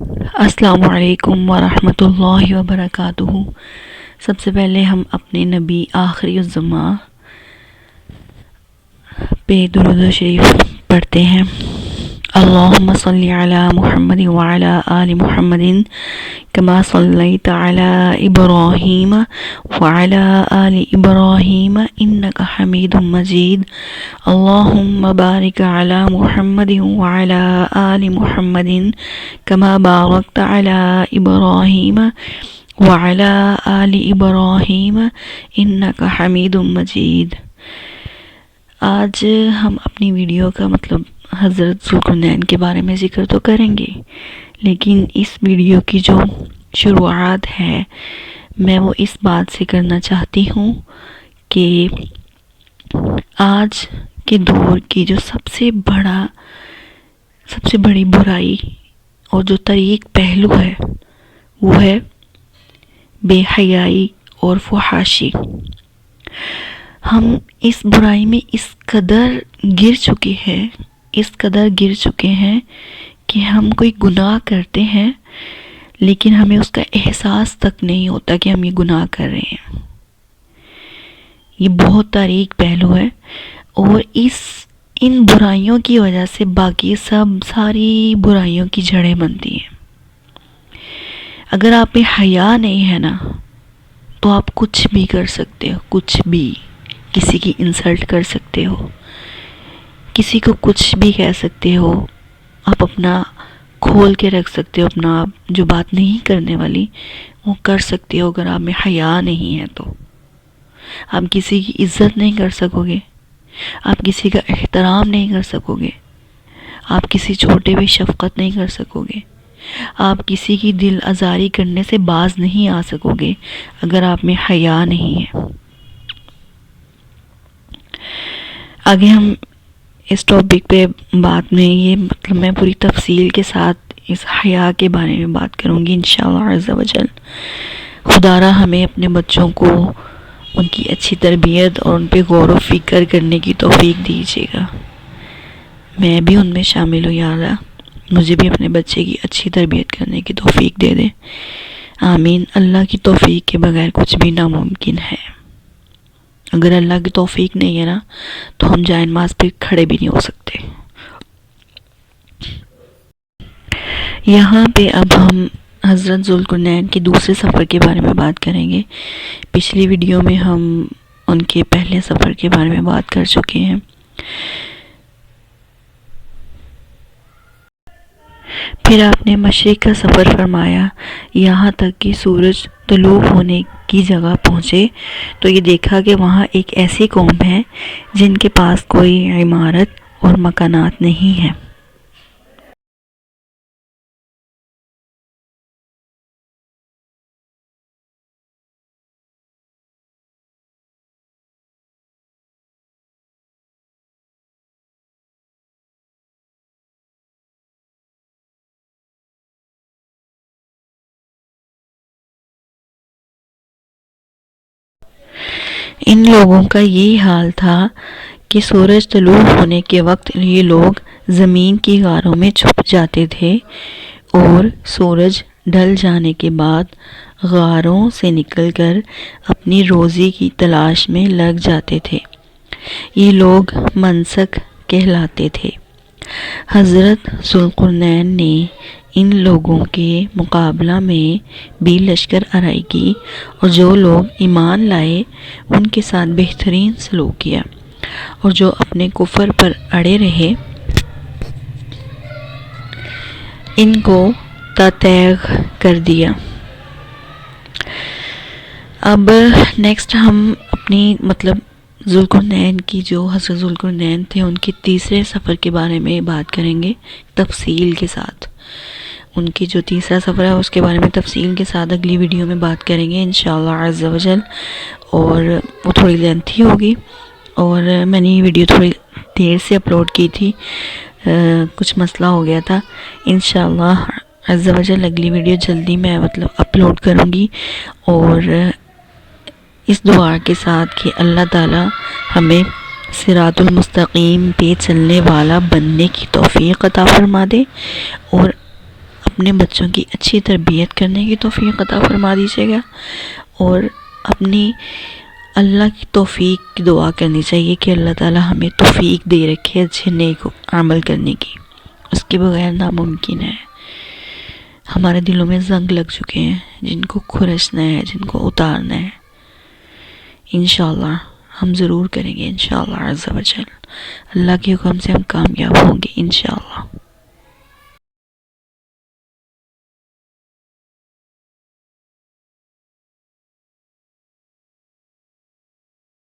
السلام علیکم ورحمۃ اللہ وبرکاتہ۔ سب سے پہلے ہم اپنے نبی آخری الزماں پہ درود و شریف پڑھتے ہیں۔ اللہم صلی علی محمد وعلی آل محمد کما صلیت علی ابراہیم وعلی آل ابراہیم انک حمید مجید۔ اللہم بارک علی محمد وعلی آل محمد کما بارکت علی ابراہیم وعلی آل ابراہیم انک حمید مجید۔ آج ہم اپنی ویڈیو کا حضرت ذوالقرنین کے بارے میں ذکر تو کریں گے، لیکن اس ویڈیو کی جو شروعات ہے میں وہ اس بات سے کرنا چاہتی ہوں کہ آج کے دور کی جو سب سے بڑی برائی اور جو طریق پہلو ہے وہ ہے بے حیائی اور فحاشی۔ ہم اس برائی میں اس قدر گر چکے ہیں کہ ہم کوئی گناہ کرتے ہیں لیکن ہمیں اس کا احساس تک نہیں ہوتا کہ ہم یہ گناہ کر رہے ہیں۔ یہ بہت طریق پہلو ہے اور ان برائیوں کی وجہ سے باقی ساری برائیوں کی جڑیں بنتی ہیں۔ اگر آپ میں حیا نہیں ہے نا تو آپ کچھ بھی کر سکتے ہو، کچھ بھی، کسی کی انسلٹ کر سکتے ہو، کسی کو کچھ بھی کہہ سکتے ہو، آپ اپنا کھول کے رکھ سکتے ہو، اپنا آپ جو بات نہیں کرنے والی وہ کر سکتے ہو۔ اگر آپ میں حیا نہیں ہے تو آپ کسی کی عزت نہیں کر سکو گے، آپ کسی کا احترام نہیں کر سکو گے، آپ کسی چھوٹے پہ شفقت نہیں کر سکو گے، آپ کسی کی دل آزاری کرنے سے باز نہیں آ سکو گے اگر آپ میں حیا نہیں ہے۔ آگے ہم اس ٹاپک پہ بعد میں میں پوری تفصیل کے ساتھ اس حیا کے بارے میں بات کروں گی انشاءاللہ عز و جل۔ خدا را ہمیں اپنے بچوں کو ان کی اچھی تربیت اور ان پہ غور و فکر کرنے کی توفیق دیجیے گا۔ میں بھی ان میں شامل ہوں، یا اللہ مجھے بھی اپنے بچے کی اچھی تربیت کرنے کی توفیق دے دے، آمین۔ اللہ کی توفیق کے بغیر کچھ بھی ناممکن ہے۔ اگر اللہ کی توفیق نہیں ہے نا تو ہم جائے نماز پہ کھڑے بھی نہیں ہو سکتے۔ یہاں پہ اب ہم حضرت ذوالقرنین کے دوسرے سفر کے بارے میں بات کریں گے۔ پچھلی ویڈیو میں ہم ان کے پہلے سفر کے بارے میں بات کر چکے ہیں۔ پھر آپ نے مشرق کا سفر فرمایا، یہاں تک کہ سورج طلوع ہونے کی جگہ پہنچے تو یہ دیکھا کہ وہاں ایک ایسی قوم ہے جن کے پاس کوئی عمارت اور مکانات نہیں ہیں۔ ان لوگوں کا یہی حال تھا کہ سورج طلوع ہونے کے وقت یہ لوگ زمین کی غاروں میں چھپ جاتے تھے اور سورج ڈھل جانے کے بعد غاروں سے نکل کر اپنی روزی کی تلاش میں لگ جاتے تھے۔ یہ لوگ منسک کہلاتے تھے۔ حضرت ذوالقرنین نے ان لوگوں کے مقابلہ میں بھی لشکر آرائی کی اور جو لوگ ایمان لائے ان کے ساتھ بہترین سلوک کیا، اور جو اپنے کفر پر اڑے رہے ان کو تیغ کر دیا۔ اب نیکسٹ ہم اپنی ذوالقرنین کی جو حضرت ذوالقرنین تھے ان کے تیسرے سفر کے بارے میں بات کریں گے تفصیل کے ساتھ۔ ان کی جو تیسرا سفر ہے اس کے بارے میں تفصیل کے ساتھ اگلی ویڈیو میں بات کریں گے انشاءاللہ عز و جل، اور وہ تھوڑی لینتھی ہوگی اور میں نے یہ ویڈیو تھوڑی دیر سے اپلوڈ کی تھی، کچھ مسئلہ ہو گیا تھا۔ انشاءاللہ عز و جل اگلی ویڈیو جلدی میں اپلوڈ کروں گی، اور اس دعا کے ساتھ کہ اللہ تعالی ہمیں صراط المستقیم پہ چلنے والا بننے کی توفیق عطا فرما دے، اور اپنے بچوں کی اچھی تربیت کرنے کی توفیق عطا فرما دیجیے گا، اور اپنی اللہ کی توفیق کی دعا کرنی چاہیے کہ اللہ تعالی ہمیں توفیق دے رکھے اچھے نیک عمل کرنے کی، اس کے بغیر ناممکن ہے۔ ہمارے دلوں میں زنگ لگ چکے ہیں جن کو کھرچنا ہے، جن کو اتارنا ہے۔ انشاءاللہ ہم ضرور کریں گے، انشاءاللہ عز و جل اللہ کے حکم سے ہم کامیاب ہوں گے انشاءاللہ۔